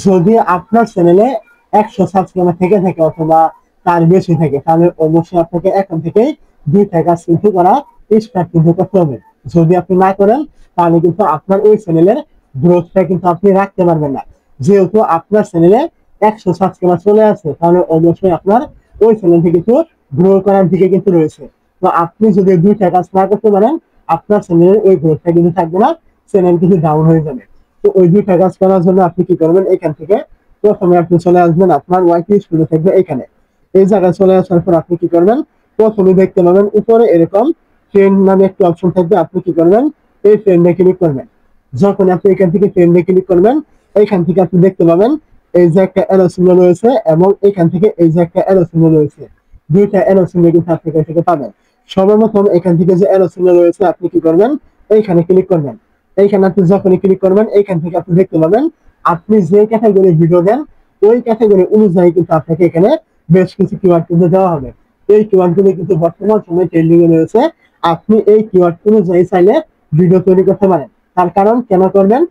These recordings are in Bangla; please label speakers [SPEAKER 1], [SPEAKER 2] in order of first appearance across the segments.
[SPEAKER 1] যদি আপনার চ্যানেলে 100 সাবস্ক্রাইবার থেকে থাকে অথবা তার বেশি থাকে, তাহলে অবশ্যই আপনাকে এখন থেকেই 2টা কাজ কিন্তু করা স্টার্ট কিন্তু করতে হবে। যদি আপনি না করেন তাহলে কিন্তু আপনার ওই চ্যানেলের গ্রোথটা কিন্তু আপনি রাখতে পারবেন না। যেহেতু আপনার চ্যানেলে 100 সাবস্ক্রাইবার চলে আসে, তাহলে অবশ্যই আপনার ওই চ্যানেলটি কিন্তু গ্রো করার দিকে কিন্তু রয়েছে। তো আপনি যদি 2টা কাজ না করতে পারেন, আপনার চ্যানেলের ওই গ্রোথটা কিন্তু থাকবে না, চ্যানেল কিন্তু ডাউন হয়ে যাবে। তো ওই 2টা কাজ করার জন্য আপনি কি করবেন, এখান থেকে প্রথমে আপনি চলে আসবেন আপনার ওয়াইটি স্টুডিও থাকবে এখানে। এই জায়গায় চলে আসার পর আপনি কি করবেন, প্রথমে দেখতে পাবেন উপরে এরকম ট্রেন্ড নামে একটি অপশন থাকবে। আপনি কি করবেন, এই ট্রেন্ডে ক্লিক করবেন। যখন আপনি এখান থেকে ট্রেন্ডে ক্লিক করবেন, এইখান থেকে আপনি দেখতে পাবেন এই যে একটা অ্যারো সিম্বল রয়েছে এবং এখান থেকে এই যে একটা অ্যারো সিম্বল রয়েছে। 2টা অ্যারো সিম্বল কিন্তু আপনি এখান থেকে পাবেন। সর্বপ্রথম এখান থেকে যে অ্যারো সিম্বল রয়েছে আপনি কি করবেন, এইখানে ক্লিক করবেন। এইখানে আপনি যখনই ক্লিক করবেন, এইখান থেকে আপনি দেখতে পাবেন আপনি যে ক্যাটাগরি ভিডিও দেন ওই ক্যাটাগরি অনুযায়ী কিন্তু আপনাকে এখানে বেশ কিছু কিওয়ার্ড কিন্তু দেওয়া হবে। এই কিওয়ার্ড গুলো কিন্তু বর্তমান সময়ে ট্রেন্ডিং এ রয়েছে। আপনি এই কিওয়ার্ড অনুযায়ী চাইলে ভিডিও তৈরি করতে পারেন। তার কারণ কেন করবেন,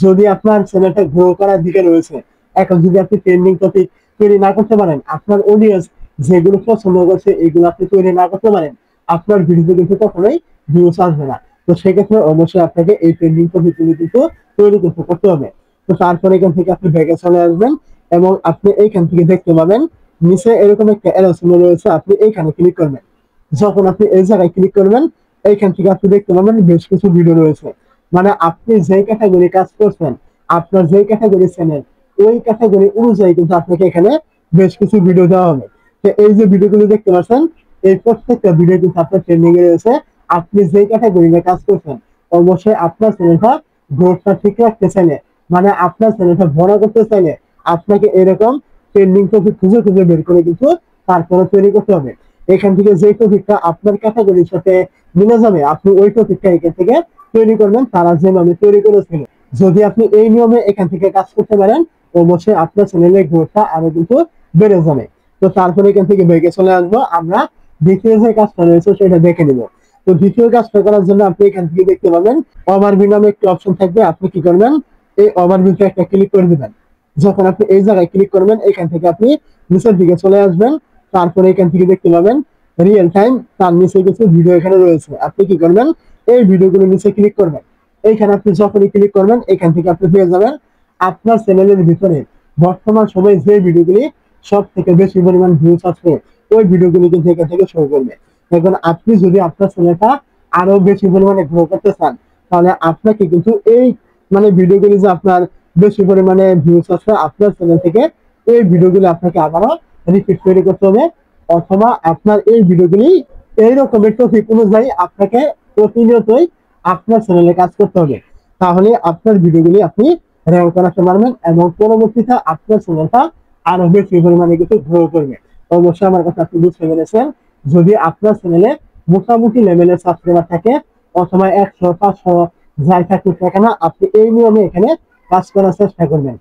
[SPEAKER 1] যদি আপনার চ্যানেলটা গ্রো করার দিকে রয়েছে, এখন যদি আপনি ট্রেন্ডিং টপিক তৈরি না করতে পারেন, আপনার অডিয়েন্স যেগুলো পছন্দ করছে এগুলো আপনি তৈরি না করতে পারেন, আপনার ভিডিওতে কিন্তু কখনোই ভিউজ আসবে না। তো সেক্ষেত্রে অবশ্যই আপনাকে এই ট্রেন্ডিং টপিকগুলো কিন্তু তৈরি করতে হবে। তো তারপরে এখান থেকে আপনি ব্যাকে চলে আসবেন এবং আপনি এইখান থেকে দেখতে পাবেন নিচে এরকম একটা অ্যারো সিম্বল রয়েছে। আপনি এইখানে ক্লিক করবেন। যখন আপনি এই জায়গায় ক্লিক করবেন, এইখান থেকে আপনি দেখতে পাবেন বেশ কিছু ভিডিও রয়েছে। মানে আপনি যে ক্যাটাগরি কাজ করছেন, আপনার যে ক্যাটাগরি চ্যানেল, ওই ক্যাটাগরি অনুযায়ী কিন্তু আপনাকে এখানে বেশ কিছু ভিডিও দেওয়া হবে। তো এই যে ভিডিওগুলো দেখতে পাচ্ছেন, এই প্রত্যেকটা ভিডিও কিন্তু আপনার ট্রেন্ডিং এ রয়েছে। আপনি যে ক্যাটাগরি নিয়ে কাজ করছেন, অবশ্যই আপনার চ্যানেলটা গ্রোথটা ঠিক রাখতে চাইলে, মানে আপনার চ্যানেলটা বড় করতে চাইলে, আপনাকে এরকম ট্রেন্ডিং টপিক খুঁজে খুঁজে বের করে কিন্তু তারপরে তৈরি করতে হবে। এখান থেকে যে টপিকটা আপনার ক্যাটাগরির সাথে মিলে যাবে, আপনি ওই টপিকটা এখান থেকে তৈরি করবেন তারা যেভাবে তৈরি করেছিল। যদি আপনি এই নিয়মে এখান থেকে কাজ করতে পারেন, অবশ্যই আপনার চ্যানেলের গ্রোথটা আরো কিন্তু বেড়ে যাবে। তো তারপরে এখান থেকে বেগে চলে আসবো, আমরা দ্বিতীয় যে কাজটা রয়েছে সেটা দেখে নিব। তো দ্বিতীয় কাজটা করার জন্য আপনি এখান থেকে দেখতে পাবেন ওভারভিউ নামে একটি অপশন থাকবে। আপনি কি করবেন, এই ওভারভিউতে একটা ক্লিক করে দিবেন। যখন আপনি এই জায়গায় ক্লিক করবেন, এখান থেকে আপনি নিচের দিকে চলে আসবেন। তারপরে এখান থেকে দেখতে পাবেন রিয়েল টাইম, তার নিচে কিছু ভিডিও এখানে রয়েছে। আপনি কি করবেন, এই ভিডিওগুলো নিচে ক্লিক করবেন। এইখানে আপনি যখনই ক্লিক করবেন, এখান থেকে আপনি পেয়ে যাবেন আপনার চ্যানেলের ভিতরে বর্তমান সময়ে যে ভিডিওগুলি সব থেকে বেশি পরিমাণ ভিউজ আছে, ওই ভিডিওগুলি কিন্তু এখান থেকে শো করবে। এখন আপনি যদি আপনার চ্যানেলটা আরো বেশি পরিমাণে গ্রো করতে চান, তাহলে আপনাকে কিন্তু এই মানে ভিডিওগুলি যে আপনার বেশি পরিমাণে ভিউজ আছে আপনার চ্যানেল থেকে, এই ভিডিওগুলি আপনাকে আবারও রিপিট তৈরি করতে হবে। অথবা আপনার এই ভিডিওগুলি এই রকমের টপিক অনুযায়ী আপনাকে প্রতিনিয়তই আপনার চ্যানেলে কাজ করতে হবে। তাহলে আপনার ভিডিওগুলি আপনি র্যাঙ্ক করাতে পারবেন এবং পরবর্তীতে আপনার চ্যানেলটা আরো বেশি পরিমাণে কিন্তু গ্রো করবে। অবশ্যই আমার কথা আপনি বুঝতে পেরেছেন। যদি আপনার চ্যানেলে মোটামুটি লেভেলের সাবস্ক্রাইবার থাকে অথবা 100 500 যাই থাকুক না কেন, আপনি এই নিয়মে এখানে কাজ করার চেষ্টা করবেন।